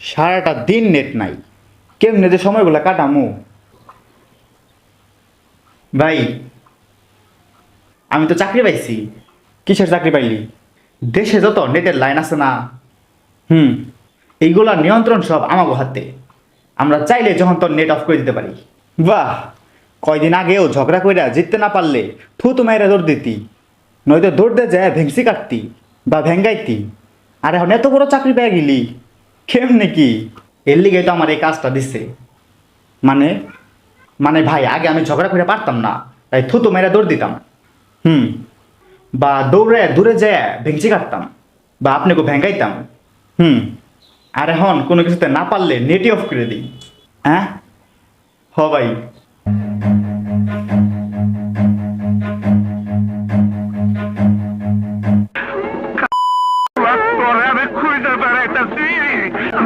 সারাটা দিন নেট নাই, কেমনে যে সময়গুলো কাটামু। ভাই, আমি তো চাকরি পাইছি। কিসের চাকরি পাইলি? দেশে যত নেটের লাইন আছে না, হুম, এইগুলার নিয়ন্ত্রণ সব আমাগো হাতে। আমরা চাইলে যখন তোর নেট অফ করে দিতে পারি। বাহ, কয়দিন আগেও ঝগড়া কইরা জিততে না পারলে থুতু মাইরা দৌড় দিতি, নয়তো দৌড় দিয়ে যায় ভেংসি কাটতি বা ভেঙ্গাইতি। আর এখন এত বড় চাকরি পেয়ে গেলি, কেমনে কি? এর লিগে তো আমার এই কাজটা দিচ্ছে। মানে মানে ভাই, আগে আমি ঝগড়া করে পারতাম না, তাই থুতু মেরে দৌড় দিতাম। হুম, বা দৌড়ে দূরে যায় ভেংচি কাটতাম, বা আপনাকে ভেঙ্গাইতাম। হুম, আর এখন কোনো কিছুতে না পারলে নেটই অফ করে দিই। হ্যাঁ, হ ভাই।